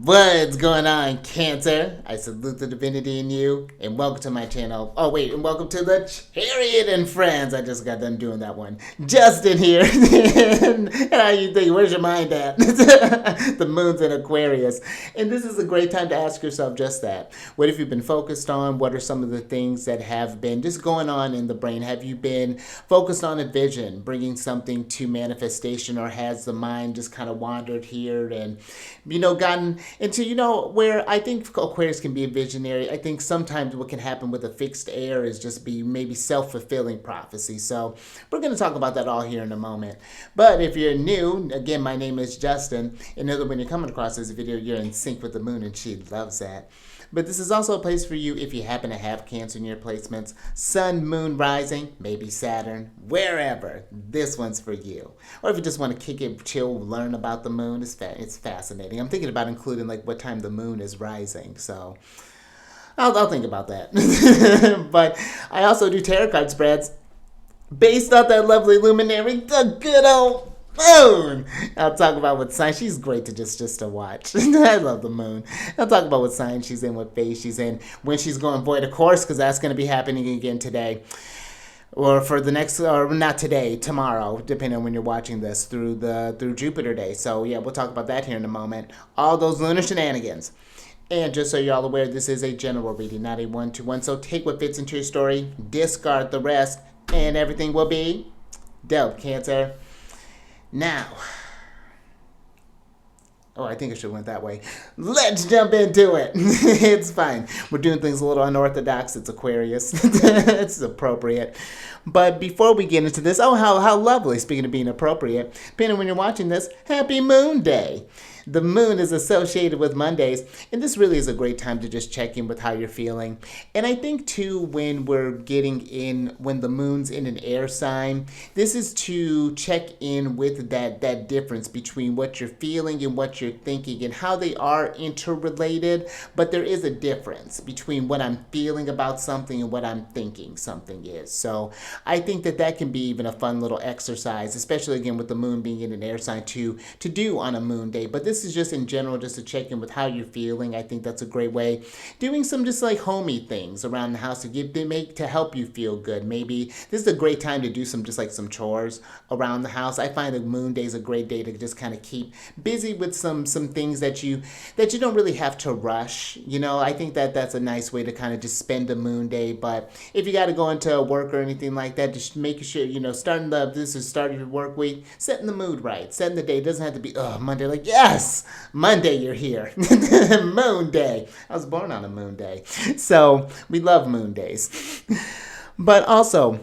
What's going on, Cancer? I salute the divinity in you, and welcome to my channel. Oh, wait, and welcome to the Chariot and Friends. I just got done doing that one. Justin here. And how you think? Where's your mind at? The moon's in Aquarius. And this is a great time to ask yourself just that. What have you been focused on? What are some of the things that have been just going on in the brain? Have you been focused on a vision, bringing something to manifestation, or has the mind just kind of wandered here and, gotten into, where I think Aquarius can be a visionary. I think sometimes what can happen with a fixed air is just be maybe self-fulfilling prophecy. So we're going to talk about that all here in a moment. But if you're new, again, my name is Justin. And know that when you're coming across this video, you're in sync with the moon, and she loves that. But this is also a place for you if you happen to have Cancer in your placements. Sun, moon, rising, maybe Saturn, wherever. This one's for you. Or if you just want to kick it, chill, learn about the moon, it's fascinating. I'm thinking about including like what time the moon is rising. So I'll think about that. But I also do tarot card spreads based off that lovely luminary, the good old moon. I'll talk about what sign she's great to just to watch. I love the moon. I'll talk about what sign she's in, what phase she's in, when she's going void of course, because that's going to be happening again today, or for the next, or not today, tomorrow, depending on when you're watching this, through Jupiter Day. So yeah, we'll talk about that here in a moment. All those lunar shenanigans. And just so you're all aware, this is a general reading, not a one-to-one. So take what fits into your story, discard the rest, and everything will be dope, Cancer. Now, I think I should have went that way. Let's jump into it. It's fine. We're doing things a little unorthodox. It's Aquarius. It's appropriate. But before we get into this, how lovely, speaking of being appropriate, depending on when you're watching this, Happy Moon Day. The moon is associated with Mondays, and this really is a great time to just check in with how you're feeling. And I think, too, when the moon's in an air sign, this is to check in with that difference between what you're feeling and what you're thinking and how they are interrelated, but there is a difference between what I'm feeling about something and what I'm thinking something is. So I think that can be even a fun little exercise, especially, again, with the moon being in an air sign to do on a moon day. But this is just in general, just to check in with how you're feeling. I think that's a great way. Doing some just like homey things around the house to help you feel good. Maybe this is a great time to do some chores around the house. I find that moon day is a great day to just kind of keep busy with some things that you don't really have to rush. I think that's a nice way to kind of just spend a moon day. But if you got to go into work or anything like that, just making sure starting your work week, setting the mood right, setting the day. It doesn't have to be Monday. Like, yes, Monday, you're here. Moon day. I was born on a moon day. So we love moon days. But also,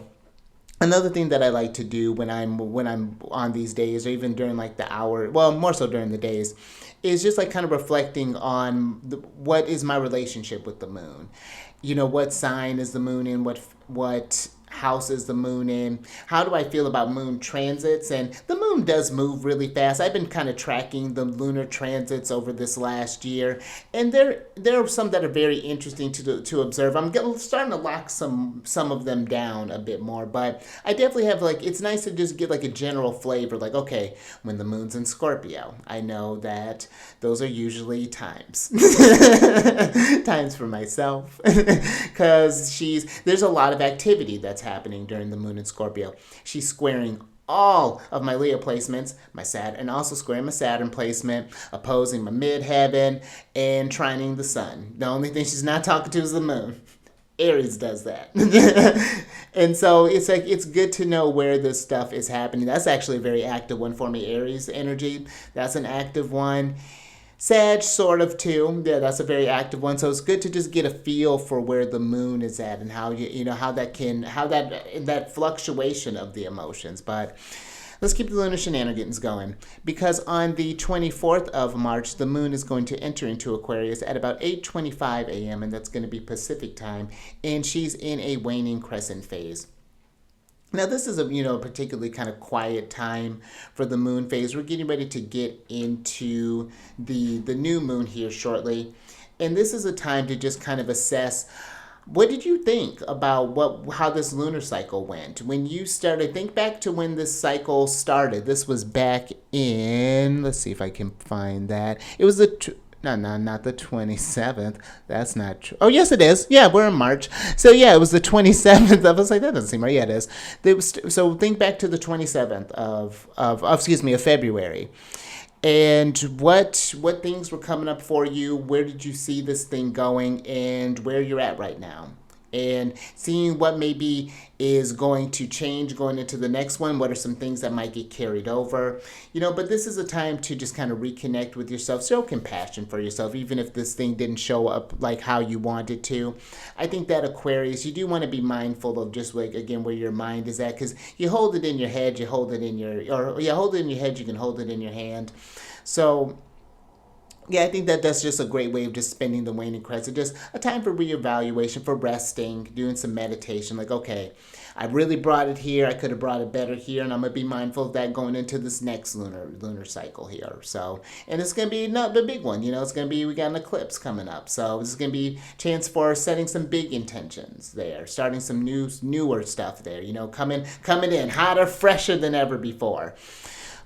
another thing that I like to do when I'm on these days, or even during like the hour, well, more so during the days, is just like kind of reflecting on what is my relationship with the moon. What sign is the moon in? What house is the moon in? How do I feel about moon transits? And the moon does move really fast. I've been kind of tracking the lunar transits over this last year, and there are some that are very interesting to observe. I'm starting to lock some of them down a bit more, but I definitely have it's nice to just get like a general flavor. Like, okay, when the moon's in Scorpio, I know that those are usually times times for myself, because there's a lot of activity that's happening during the moon in Scorpio. She's squaring all of my Leo placements, my Saturn, and also squaring my Saturn placement, opposing my midheaven, and trining the sun. The only thing she's not talking to is the moon. Aries does that. And so it's good to know where this stuff is happening. That's actually a very active one for me, Aries energy. That's an active one. Sag, sort of, too. Yeah, that's a very active one. So it's good to just get a feel for where the moon is at and how that fluctuation of the emotions. But let's keep the lunar shenanigans going, because on the 24th of March, the moon is going to enter into Aquarius at about 8:25 a.m., and that's going to be Pacific time, and she's in a waning crescent phase. Now, this is a particularly kind of quiet time for the moon phase. We're getting ready to get into the new moon here shortly. And this is a time to just kind of assess, what did you think about how this lunar cycle went? When you started, think back to when this cycle started. This was back in, let's see if I can find that. It was No, no, not the 27th. That's not true. Oh, yes, it is. Yeah, we're in March. So, yeah, it was the 27th. I was like, that doesn't seem right. Yeah, it is. So, think back to the 27th of February. And what things were coming up for you? Where did you see this thing going, and where you're at right now? And seeing what maybe is going to change going into the next one. What are some things that might get carried over? But this is a time to just kind of reconnect with yourself, show compassion for yourself, even if this thing didn't show up like how you wanted to. I think that Aquarius, you do want to be mindful of just like, again, where your mind is at, because you hold it in your head, you hold it in hold it in your head, you can hold it in your hand. So, yeah, I think that that's just a great way of just spending the waning crescent. Just a time for reevaluation, for resting, doing some meditation. Like, okay, I really brought it here. I could have brought it better here, and I'm gonna be mindful of that going into this next lunar cycle here. So, and it's gonna be not the big one. It's gonna be, we got an eclipse coming up, so this is gonna be a chance for setting some big intentions there, starting some newer stuff there. Coming in hotter, fresher than ever before.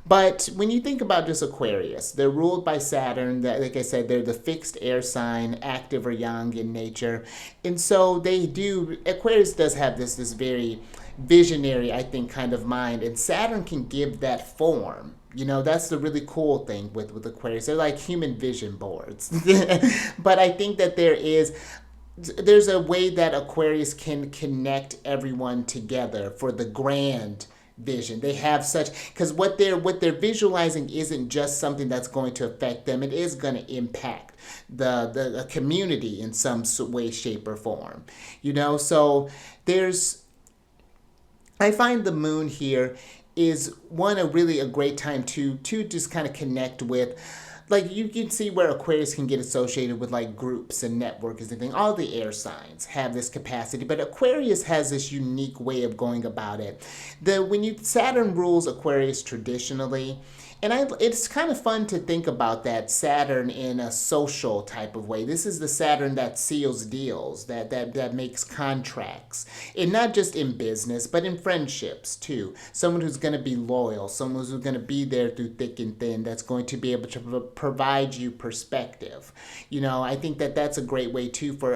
But when you think about just Aquarius, they're ruled by Saturn. That, like I said, they're the fixed air sign, active or young in nature. And so Aquarius does have this very visionary, I think, kind of mind. And Saturn can give that form. That's the really cool thing with Aquarius. They're like human vision boards. But I think that there's a way that Aquarius can connect everyone together for the grand vision. They have such, because what they're visualizing isn't just something that's going to affect them. It is going to impact the community in some way, shape, or form. So I find the moon here is a great time to just kind of connect with. Like, you can see where Aquarius can get associated with like groups and networks and things. All the air signs have this capacity, but Aquarius has this unique way of going about it. Saturn rules Aquarius traditionally, and it's kind of fun to think about that Saturn in a social type of way. This is the Saturn that seals deals, that makes contracts, and not just in business, but in friendships too. Someone who's going to be loyal, someone who's going to be there through thick and thin, that's going to be able to provide you perspective. I think that that's a great way too for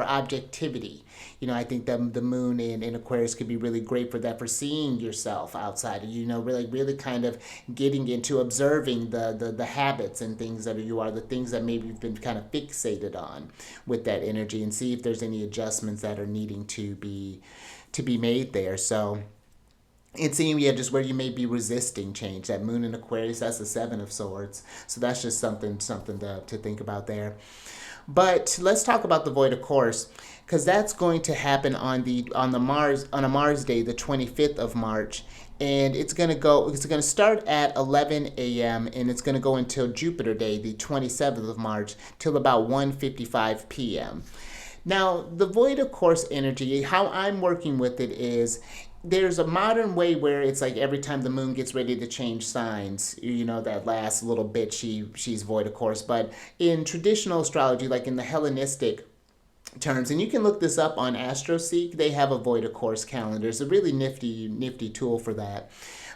objectivity. I think that the moon in Aquarius could be really great for that, for seeing yourself outside, really kind of getting into observing the habits and things that you are, the things that maybe you've been kind of fixated on with that energy, and see if there's any adjustments that are needing to be made there. So it seems, just where you may be resisting change. That moon in Aquarius, that's the Seven of Swords. So that's just something to think about there. But let's talk about the void of course, because that's going to happen on a Mars day, the 25th of March, and it's going to start at 11 a.m. and it's going to go until Jupiter day, the 27th of March, till about 1:55 p.m. Now, the void of course energy, how I'm working with it is, there's a modern way where it's like every time the moon gets ready to change signs, that last little bit she's void of course. But in traditional astrology, like in the Hellenistic terms, and you can look this up on AstroSeek, they have a void of course calendar. It's a really nifty tool for that.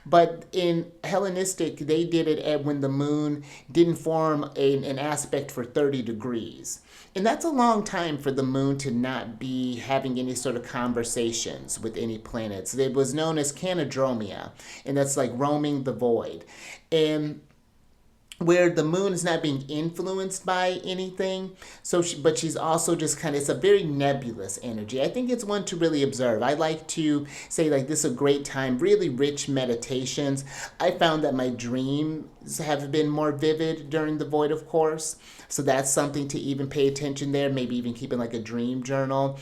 But in Hellenistic, they did it when the moon didn't form an aspect for 30 degrees. And that's a long time for the moon to not be having any sort of conversations with any planets. It was known as canadromia, and that's like roaming the void. And where the moon is not being influenced by anything, but she's also just kind of, it's a very nebulous energy. I think it's one to really observe. I like to say, like, this is a great time, really rich meditations. I found that my dreams have been more vivid during the void of course, so that's something to even pay attention there. Maybe even keeping like a dream journal,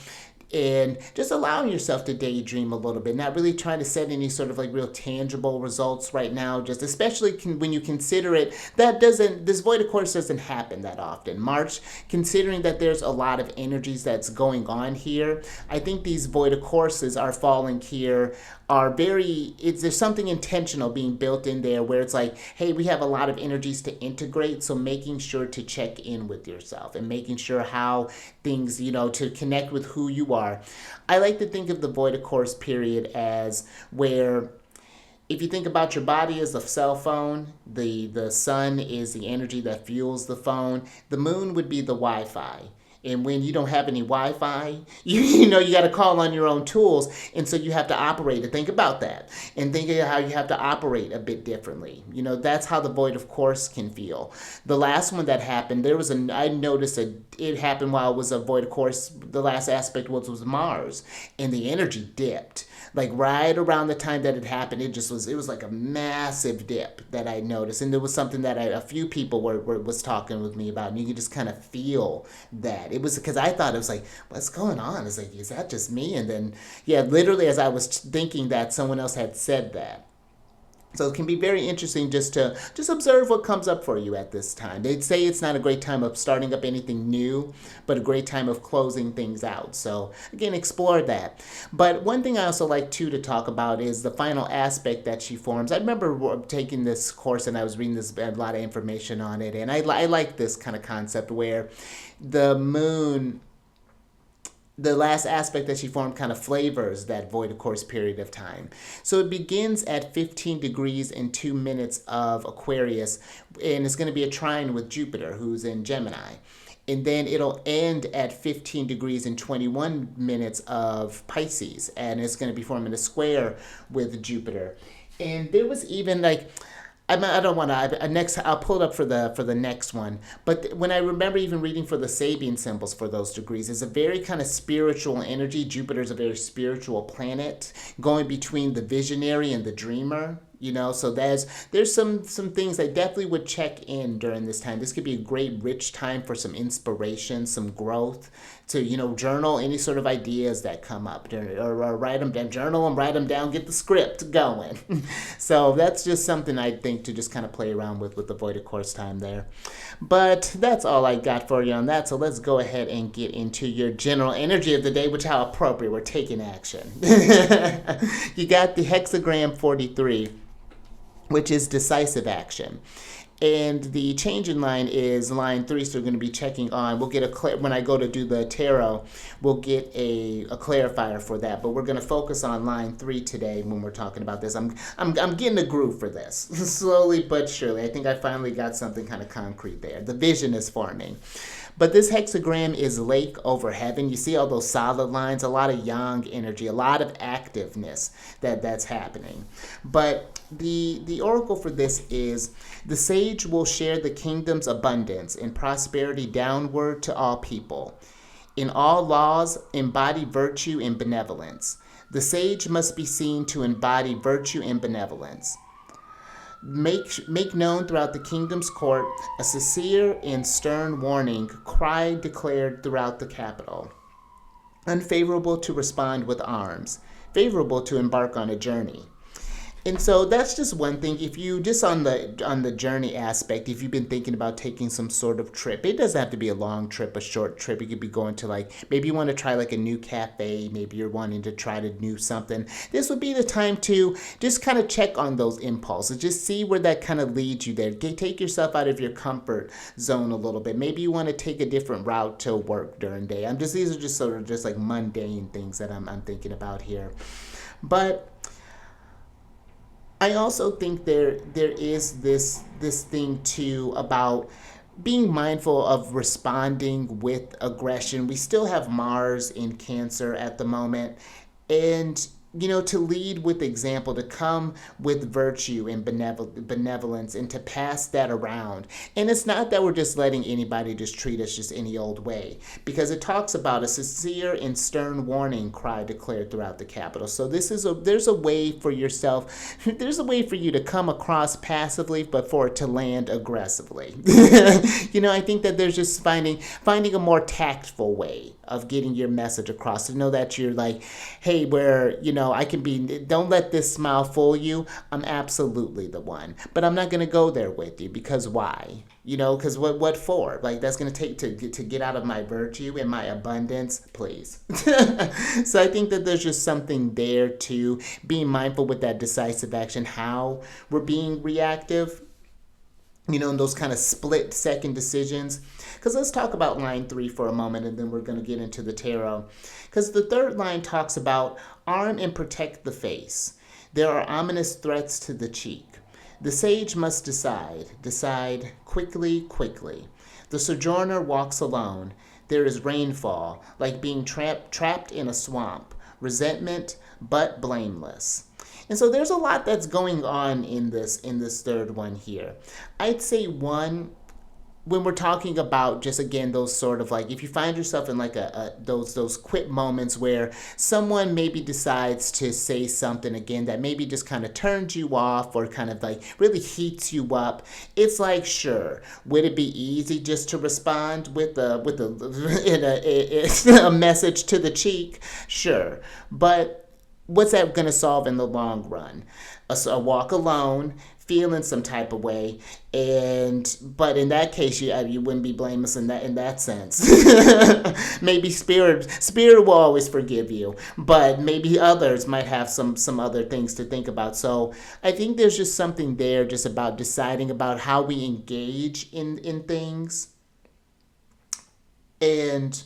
and just allowing yourself to daydream a little bit, not really trying to set any sort of like real tangible results right now, just especially when you consider it, this void of course doesn't happen that often. March, considering that there's a lot of energies that's going on here, I think these void of courses are falling here there's something intentional being built in there where it's like, hey, we have a lot of energies to integrate, so making sure to check in with yourself and making sure how things, to connect with who you are. I like to think of the void of course period as where If you think about your body as a cell phone, the sun is the energy that fuels the phone. The moon would be the Wi-Fi. And when you don't have any Wi-Fi, you know you got to call on your own tools, and so you have to operate. And think about that, and think of how you have to operate a bit differently. You know, that's how the void of course can feel. The last one that happened, I noticed it happened while it was a void of course. The last aspect was Mars, and the energy dipped. Like right around the time that it happened, it was like a massive dip that I noticed, and there was something that a few people was talking with me about, and you could just kind of feel that. It was because I thought it was like, what's going on? It's like, is that just me? And then yeah, literally as I was thinking that, someone else had said that. So it can be very interesting just to observe what comes up for you at this time. They'd say it's not a great time of starting up anything new, but a great time of closing things out. So again, explore that. But one thing I also like too to talk about is the final aspect that she forms. I remember taking this course and I was reading a lot of information on it, and I like this kind of concept where the moon, the last aspect that she formed, kind of flavors that void of course period of time. So it begins at 15 degrees and 2 minutes of Aquarius, and it's going to be a trine with Jupiter, who's in Gemini. And then it'll end at 15 degrees and 21 minutes of Pisces, and it's going to be forming a square with Jupiter. And there was even like, I don't want to. Next, I'll pull it up for the next one. But when I remember even reading for the Sabian symbols for those degrees, it's a very kind of spiritual energy. Jupiter's a very spiritual planet, going between the visionary and the dreamer. You know, so there's some things I definitely would check in during this time. This could be a great, rich time for some inspiration, some growth, to, you know, journal any sort of ideas that come up, or write them down, journal them, write them down, get the script going. So that's just something I think to just kind of play around with the void of course time there. But that's all I got for you on that. So let's go ahead and get into your general energy of the day, which how appropriate, we're taking action. You got the hexagram 43, which is decisive action. And the changing line is line 3, so we're going to be checking on. We'll get when I go to do the tarot, we'll get a clarifier for that. But we're going to focus on line 3 today when we're talking about this. I'm getting a groove for this, slowly but surely. I think I finally got something kind of concrete there. The vision is forming. But this hexagram is lake over heaven. You see all those solid lines, a lot of yang energy, a lot of activeness that's happening. But the oracle for this is, the sage will share the kingdom's abundance and prosperity downward to all people. In all laws, embody virtue and benevolence. The sage must be seen to embody virtue and benevolence. Make known throughout the kingdom's court a sincere and stern warning cry declared throughout the capital. Unfavorable to respond with arms, favorable to embark on a journey. And so that's just one thing. If you just on the journey aspect, if you've been thinking about taking some sort of trip, it doesn't have to be a long trip, a short trip. You could be going to, like, maybe you want to try like a new cafe, maybe you're wanting to try to do something. This would be the time to just kind of check on those impulses, just see where that kind of leads you there. Take yourself out of your comfort zone a little bit. Maybe you want to take a different route to work during the day. These are just sort of just like mundane things that I'm thinking about here. But I also think there is this thing too about being mindful of responding with aggression. We still have Mars in Cancer at the moment, and you know, to lead with example, to come with virtue and benevolence, and to pass that around. And it's not that we're just letting anybody just treat us just any old way, because it talks about a sincere and stern warning cry declared throughout the capital. So there's a way for yourself, there's a way for you to come across passively, but for it to land aggressively. You know, I think that there's just finding a more tactful way of getting your message across, to know that you're like, hey, where, you know, I can be, don't let this smile fool you. I'm absolutely the one, but I'm not going to go there with you, because why? You know, because what for? Like, that's going to take to get out of my virtue and my abundance, please. So I think that there's just something there to being mindful with that decisive action, how we're being reactive, you know, in those kind of split second decisions. Because let's talk about line 3 for a moment, and then we're going to get into the tarot. Because the third line talks about arm and protect the face. There are ominous threats to the cheek. The sage must decide quickly, quickly. The sojourner walks alone. There is rainfall, like being trapped in a swamp. Resentment, but blameless. And so there's a lot that's going on in this third one here. I'd say one, when we're talking about just again those sort of like if you find yourself in like those quit moments where someone maybe decides to say something again that maybe just kind of turns you off or kind of like really heats you up, it's like, sure, would it be easy just to respond with a message to the cheek? Sure, but what's that going to solve in the long run? A walk alone, feeling some type of way, but in that case you wouldn't be blameless in that sense. Maybe spirit will always forgive you, but maybe others might have some other things to think about. So I think there's just something there just about deciding about how we engage in things. And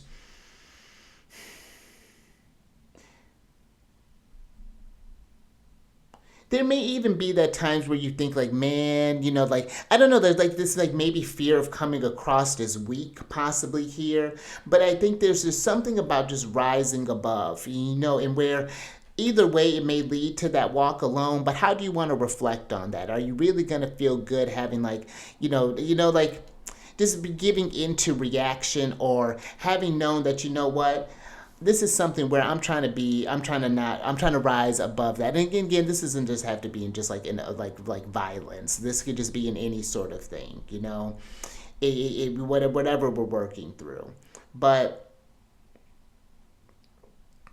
there may even be that times where you think like, man, like, I don't know, there's like this like maybe fear of coming across as weak possibly here. But I think there's just something about just rising above, and where either way it may lead to that walk alone. But how do you want to reflect on that? Are you really going to feel good having like, like just be giving into reaction or having known that, what, this is something where I'm trying to rise above that. And again, this doesn't just have to be in just like in like violence. This could just be in any sort of thing, whatever we're working through. But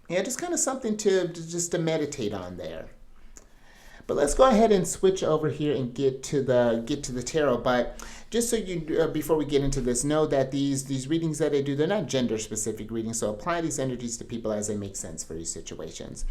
yeah, just kind of something to meditate on there. But let's go ahead and switch over here and get to the tarot. But just so you, before we get into this, know that these readings that I do, they're not gender specific readings. So apply these energies to people as they make sense for your situations.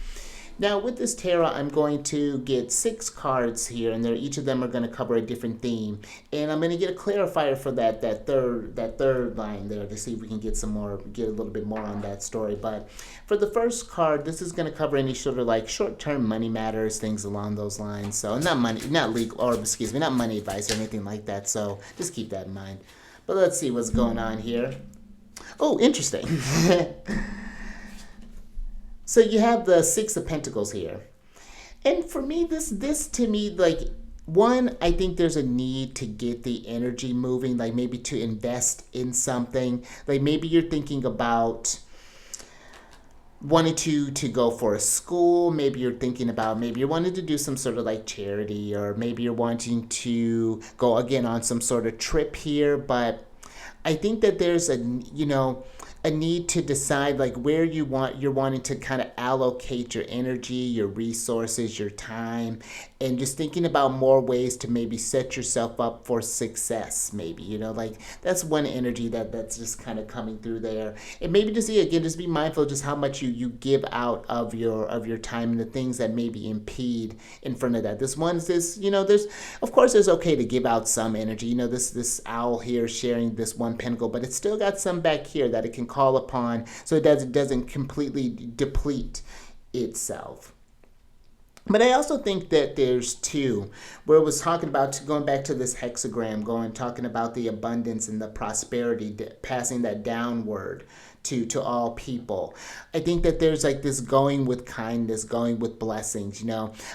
Now with this tarot, I'm going to get 6 cards here, and each of them are going to cover a different theme. And I'm going to get a clarifier for that third line there to see if we can get a little bit more on that story. But for the first card, this is going to cover any sort of like short-term money matters, things along those lines. So not money advice or anything like that. So just keep that in mind. But let's see what's going on here. Oh, interesting. So you have the 6 of Pentacles here. And for me, this to me, like, one, I think there's a need to get the energy moving, like maybe to invest in something. Like maybe you're thinking about wanting to go for a school. Maybe you're thinking about, maybe you're wanting to do some sort of like charity, or maybe you're wanting to go again on some sort of trip here. But I think that there's a need to decide like where you're wanting to kind of allocate your energy, your resources, your time, and just thinking about more ways to maybe set yourself up for success. Maybe, like that's one energy that's just kind of coming through there. And maybe just be mindful of just how much you give out of your time and the things that maybe impede in front of that. There's of course it's okay to give out some energy. This owl here sharing this one pentacle, but it's still got some back here that it can call upon, so it doesn't completely deplete itself. But I also think that there's 2, where it was talking about going back to this hexagram, talking about the abundance and the prosperity, passing that downward to all people. I think that there's like this going with kindness, going with blessings.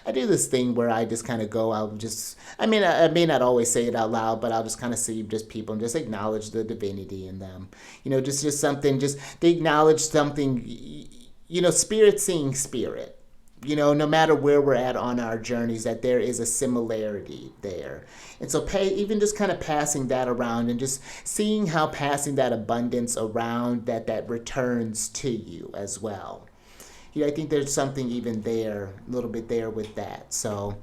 I do this thing where I just kind of go out, I may not always say it out loud, but I'll just kind of see just people and just acknowledge the divinity in them. Just something, just they acknowledge something, spirit seeing spirit. No matter where we're at on our journeys, that there is a similarity there. And so even just kind of passing that around and just seeing how passing that abundance around that returns to you as well. I think there's something even there, a little bit there with that. So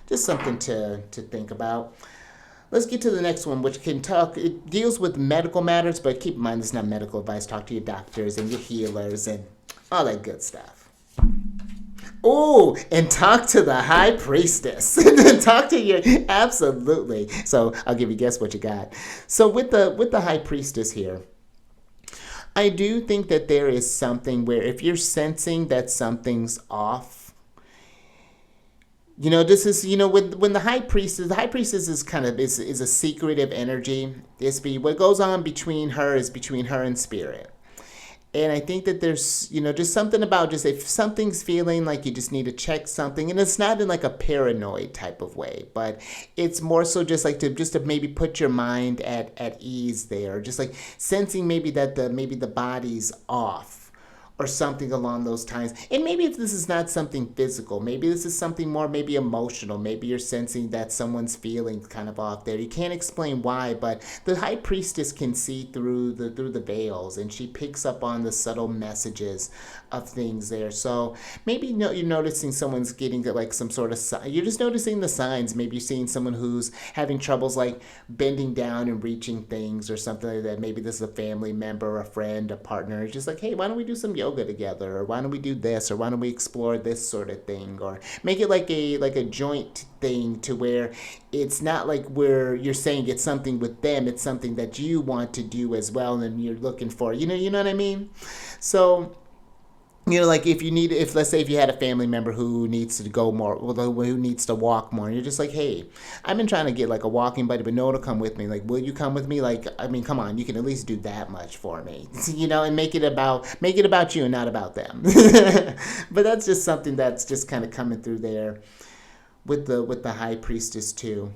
just something to think about. Let's get to the next one, which it deals with medical matters, but keep in mind this is not medical advice. Talk to your doctors and your healers and all that good stuff. Oh, and talk to the High Priestess. Talk to your, absolutely. So I'll give you, guess what you got. So with the High Priestess here, I do think that there is something where if you're sensing that something's off, This is, when the high priestess is kind of is a secretive energy. What goes on between her is between her and spirit. And I think that there's, just something about just if something's feeling like you just need to check something, and it's not in like a paranoid type of way, but it's more so just to maybe put your mind at ease there, just like sensing maybe that the body's off or something along those times. And maybe if this is not something physical, maybe this is something more maybe emotional. Maybe you're sensing that someone's feeling kind of off there. You can't explain why, but the high priestess can see through the veils, and she picks up on the subtle messages of things there. So maybe you're noticing someone's getting like some sort of you're just noticing the signs. Maybe you're seeing someone who's having troubles like bending down and reaching things or something like that. Maybe this is a family member, a friend, a partner. It's just like, hey, why don't we do some yoga together, or why don't we do this, or why don't we explore this sort of thing, or make it like a joint thing to where it's not like where you're saying it's something with them, it's something that you want to do as well, and you're looking for, you know what I mean? So like if let's say if you had a family member who needs to go more, well, who needs to walk more, and you're just like, hey, I've been trying to get like a walking buddy, but no one will come with me. Like, will you come with me? Like, I mean, come on, you can at least do that much for me, and make it about you and not about them. But that's just something that's just kind of coming through there with the high priestess too.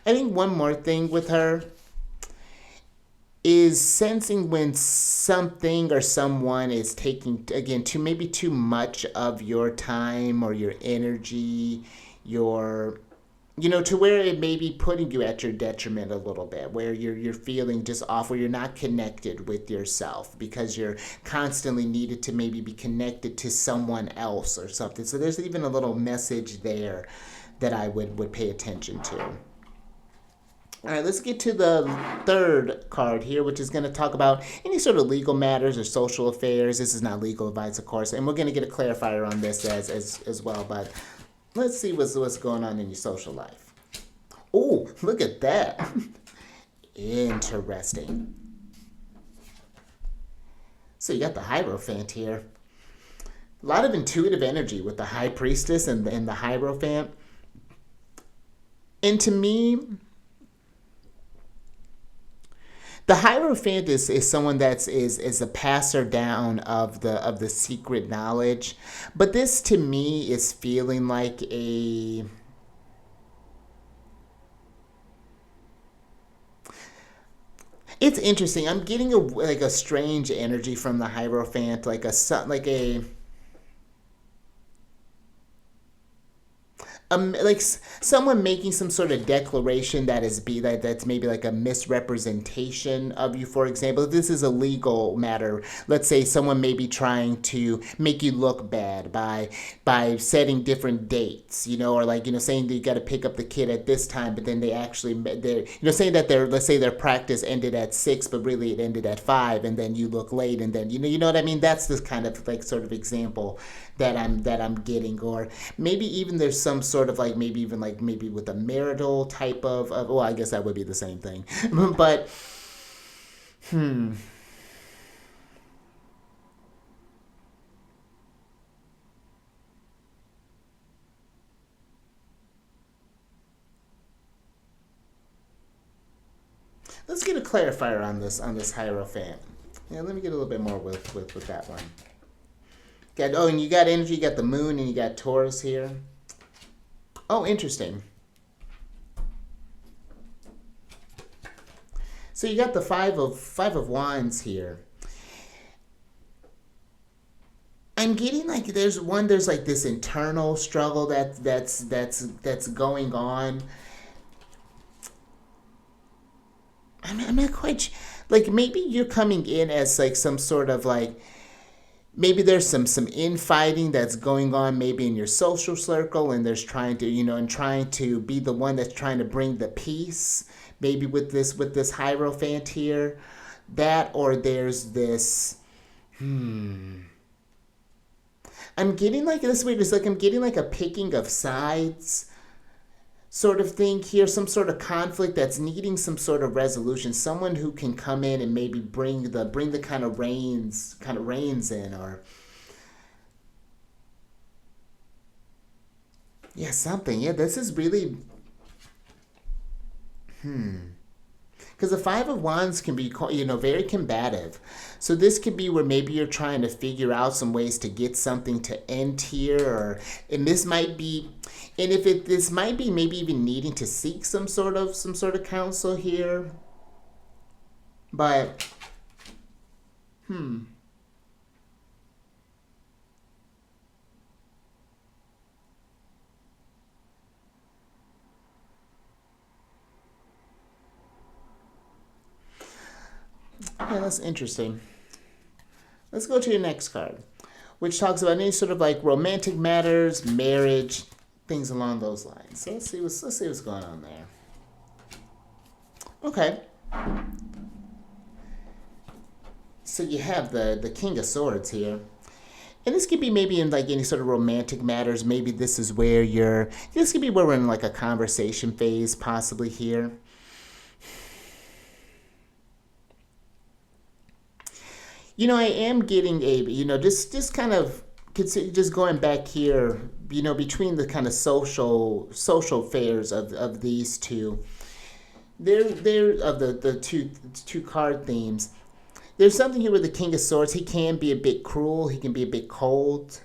I think one more thing with her is sensing when something or someone is taking, again, too much of your time or your energy, your to where it may be putting you at your detriment a little bit, where you're feeling just off, where you're not connected with yourself because you're constantly needed to maybe be connected to someone else or something. So there's even a little message there that I would pay attention to. All right, let's get to the third card here, which is going to talk about any sort of legal matters or social affairs. This is not legal advice, of course, and we're going to get a clarifier on this as well. But let's see what's going on in your social life. Oh, look at that. Interesting. So you got the Hierophant here. A lot of intuitive energy with the High Priestess and the Hierophant. And to me, the Hierophant is someone is a passer down of the secret knowledge, but this to me is feeling like a. It's interesting. I'm getting a strange energy from the Hierophant, like someone making some sort of declaration that's maybe like a misrepresentation of you. For example, if this is a legal matter, let's say someone may be trying to make you look bad by setting different dates, or like saying that you got to pick up the kid at this time, but then they're saying that let's say their practice ended at 6, but really it ended at 5, and then you look late, and then you know what I mean. That's this kind of like sort of example that I'm getting. Or maybe even there's some sort of like maybe with a marital type of well, I guess that would be the same thing. But let's get a clarifier on this Hierophant. Yeah, let me get a little bit more with that one. And you got energy, you got the moon, and you got Taurus here. Oh, interesting. So you got the five of wands here. I'm getting like there's like this internal struggle that's going on. I'm not quite like maybe you're coming in as like some sort of like maybe there's some infighting that's going on maybe in your social circle, and there's trying to be the one that's trying to bring the peace maybe with this Hierophant here. That, or there's this I'm getting like this weird, it's like I'm getting like a picking of sides sort of thing here, some sort of conflict that's needing some sort of resolution, someone who can come in and maybe bring the kind of reins in. Or Yeah, something. Yeah, this is really. Because the Five of Wands can be, very combative. So this could be where maybe you're trying to figure out some ways to get something to end here, and this might be, and if it this might be maybe even needing to seek some sort of counsel here. But yeah, that's interesting. Let's go to your next card, which talks about any sort of like romantic matters, marriage, things along those lines. So let's see what's going on there. Okay. So you have the King of Swords here. And this could be maybe in like any sort of romantic matters. Maybe this is where this could be where we're in like a conversation phase, possibly here. I am getting just kind of just going back here, between the kind of social fairs of these two. They're of the two card themes. There's something here with the King of Swords. He can be a bit cruel. He can be a bit cold.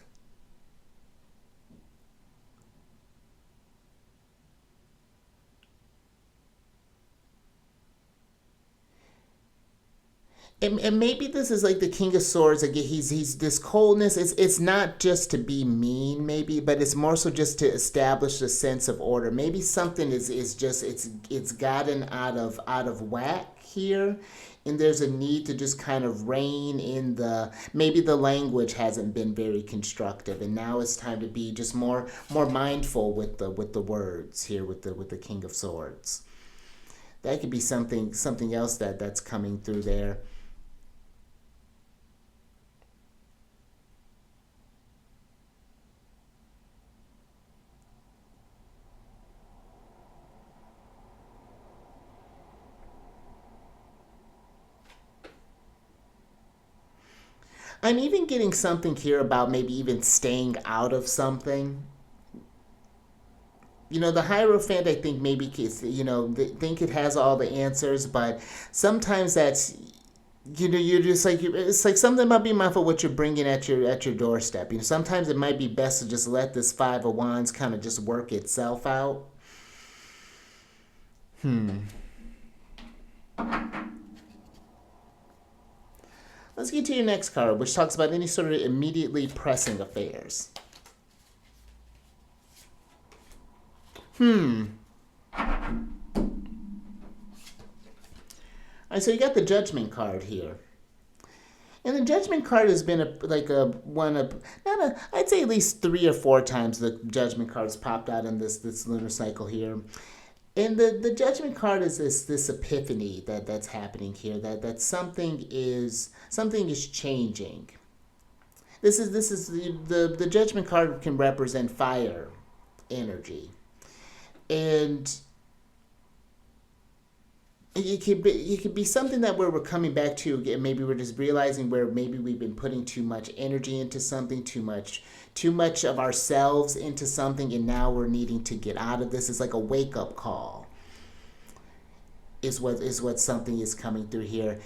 And maybe this is like the King of Swords. Like he's this coldness. It's not just to be mean, maybe, but it's more so just to establish a sense of order. Maybe something is just it's gotten out of whack here, and there's a need to just kind of rein in maybe the language hasn't been very constructive, and now it's time to be just more mindful with the words here with the King of Swords. That could be something else that's coming through there. I'm even getting something here about maybe even staying out of something. The Hierophant, I think maybe think it has all the answers, but sometimes you're just like it's like something about being mindful of what you're bringing at your doorstep. Sometimes it might be best to just let this Five of Wands kind of just work itself out. Let's get to your next card, which talks about any sort of immediately pressing affairs. All right, so you got the Judgment card here. And the Judgment card has been I'd say at least 3 or 4 times the Judgment card's popped out in this lunar cycle here. And the Judgment card is this epiphany that's happening here, that something is changing. This is the Judgment card can represent fire energy. And it could be something that we're coming back to. Maybe we're just realizing where maybe we've been putting too much energy into something, too much of ourselves into something, and now we're needing to get out of this. It's like a wake up call. Is what something is coming through here.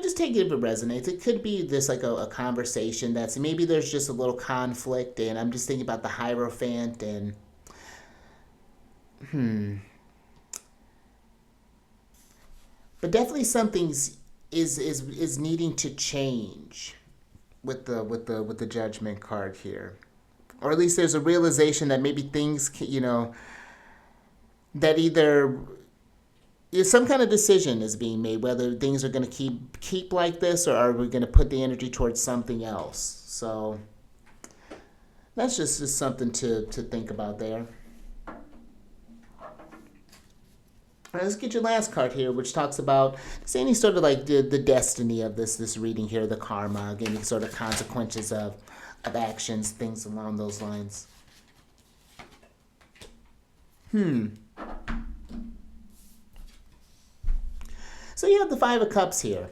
Just take it if it resonates. It could be this like a conversation that's maybe there's just a little conflict, and I'm just thinking about the Hierophant and but definitely something's is needing to change with the Judgment card here, or at least there's a realization that maybe things that either some kind of decision is being made whether things are going to keep like this, or are we going to put the energy towards something else. So that's just something to think about there. All right, let's get your last card here, which talks about just any sort of like the destiny of this reading here, the karma, any sort of consequences of actions, things along those lines. So you have the Five of Cups here.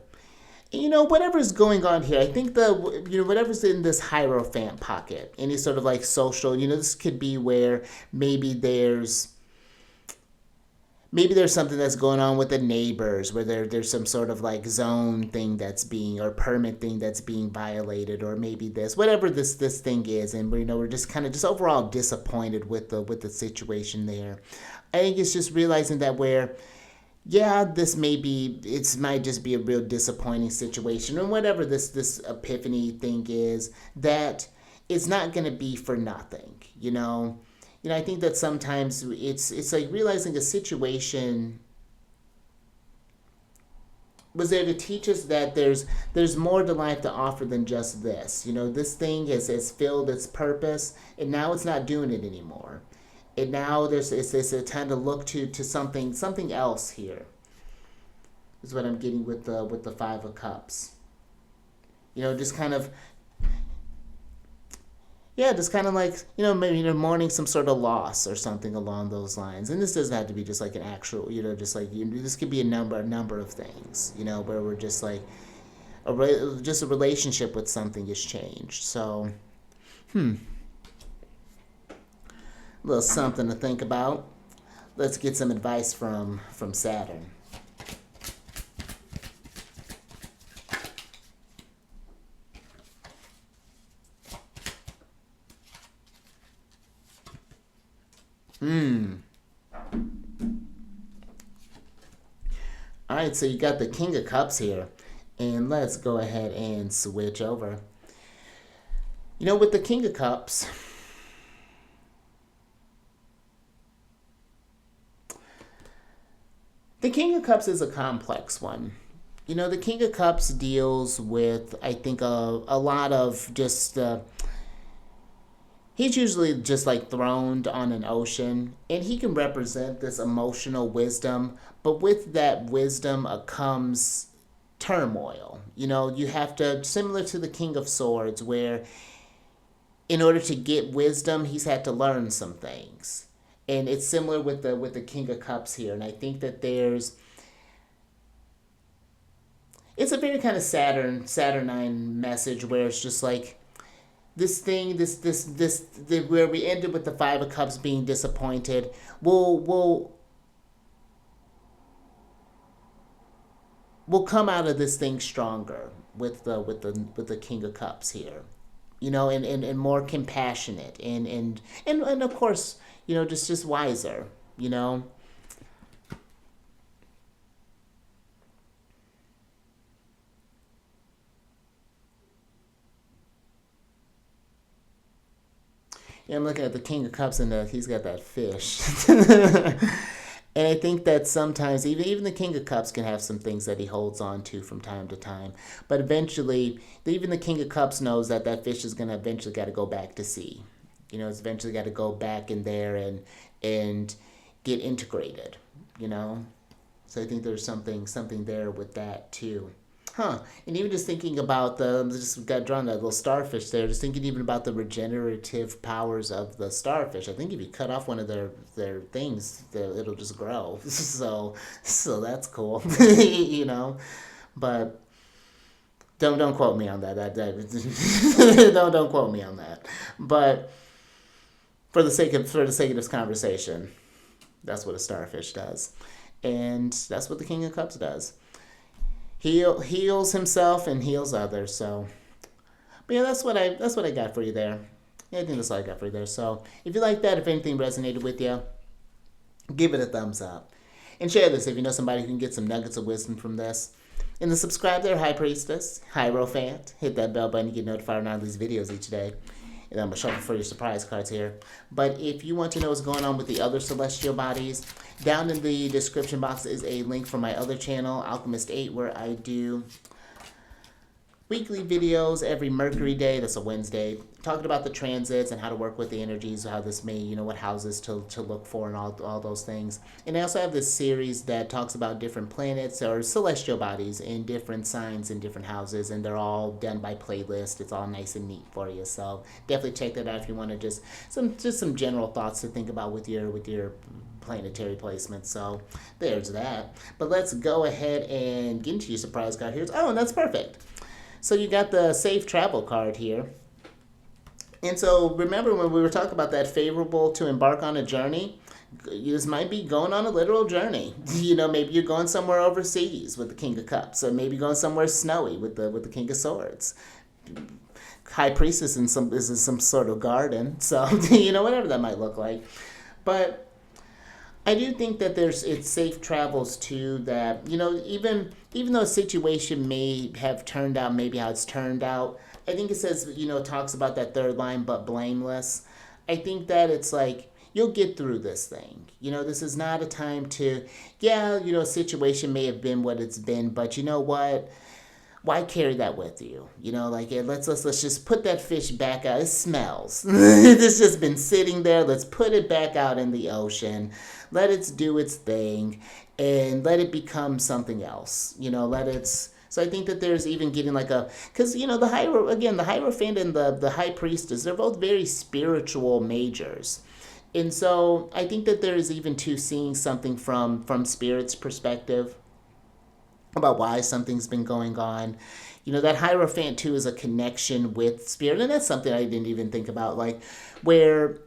Whatever's going on here, I think whatever's in this Hierophant pocket, any sort of like social, this could be where maybe there's something that's going on with the neighbors, where there's some sort of like zone thing that's being, or permit thing that's being violated, or maybe whatever this thing is, and we're just kind of just overall disappointed with the situation there. I think it's just realizing that this might just be a real disappointing situation, or whatever this epiphany thing is, that it's not going to be for nothing, I think that sometimes it's like realizing a situation was there to teach us that there's more to life to offer than just this. This thing has filled its purpose, and now it's not doing it anymore. And now it's a time to look to something else here. Is what I'm getting with the Five of Cups. Just kind of. Yeah, just kind of like, maybe mourning some sort of loss or something along those lines. And this doesn't have to be just like an actual, just like, this could be a number of things, where we're just like, just a relationship with something has changed. So, a little something to think about. Let's get some advice from Saturn. All right, so you got the King of Cups here, and let's go ahead and switch over. With the King of Cups, the King of Cups is a complex one. The King of Cups deals with, I think, a lot of just. He's usually just like throned on an ocean, and he can represent this emotional wisdom, but with that wisdom comes turmoil. You have to, similar to the King of Swords, where in order to get wisdom, he's had to learn some things. And it's similar with the King of Cups here, and I think that it's a very kind of Saturnine message, where it's just like, this thing, where we ended with the Five of Cups being disappointed, we'll come out of this thing stronger with the King of Cups here, and more compassionate, and of course, just wiser, I'm looking at the King of Cups, and he's got that fish. And I think that sometimes even the King of Cups can have some things that he holds on to from time to time. But eventually, even the King of Cups knows that fish is going to eventually got to go back to sea. It's eventually got to go back in there and get integrated, So I think there's something there with that too. And even just thinking about just got drawn that little starfish there, just thinking even about the regenerative powers of the starfish. I think if you cut off one of their things, it'll just grow. So that's cool, But don't quote me on that. Don't quote me on that. But for the sake of this conversation, that's what a starfish does, and that's what the King of Cups does. Heals himself and heals others. So, but yeah, that's what I got for you there. Yeah, I think that's all I got for you there. So, if you like that, if anything resonated with you, give it a thumbs up, and share this if you know somebody who can get some nuggets of wisdom from this. And then subscribe there, High Priestess, Hierophant. Hit that bell button to get notified when I release videos each day. And I'm going to shuffle for your surprise cards here. But if you want to know what's going on with the other celestial bodies, down in the description box is a link for my other channel, Alchemist 8, where I do weekly videos every Mercury day. That's a Wednesday. Talking about the transits and how to work with the energies, how this may, what houses to look for and all those things. And I also have this series that talks about different planets or celestial bodies in different signs in different houses, and they're all done by playlist. It's all nice and neat for you. So definitely check that out if you want to just some general thoughts to think about with your planetary placement. So there's that. But let's go ahead and get into your surprise card here. Oh, and that's perfect. So you got the safe travel card here. And so remember when we were talking about that favorable to embark on a journey, this might be going on a literal journey. Maybe you're going somewhere overseas with the King of Cups, or maybe going somewhere snowy with the King of Swords. High Priestess is in some sort of garden, so whatever that might look like. But I do think that it's safe travels too. That even though a situation may have turned out maybe how it's turned out, I think it says talks about that third line, but blameless. I think that it's like you'll get through this thing. This is not a time to a situation may have been what it's been, but you know what? Why carry that with you? Let's just put that fish back out. It smells. It's just been sitting there. Let's put it back out in the ocean. Let it do its thing, and let it become something else. So I think that there's even getting because the Hierophant and the High Priestess, they're both very spiritual majors. And so I think that there is even seeing something from Spirit's perspective about why something's been going on. That Hierophant too is a connection with Spirit, and that's something I didn't even think about, where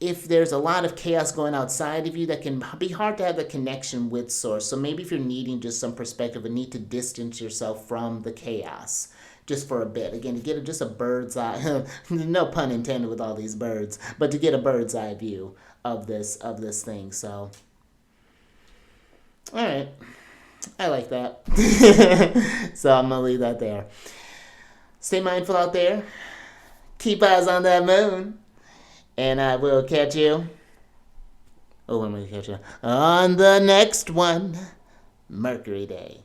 if there's a lot of chaos going outside of you, that can be hard to have the connection with Source. So maybe if you're needing just some perspective and need to distance yourself from the chaos just for a bit. Again, to get just a bird's eye, no pun intended with all these birds, but to get a bird's eye view of this thing. So, all right. I like that. So I'm going to leave that there. Stay mindful out there. Keep eyes on that moon. And I will catch you. Oh, I'm going to catch you on the next one. Mercury Day.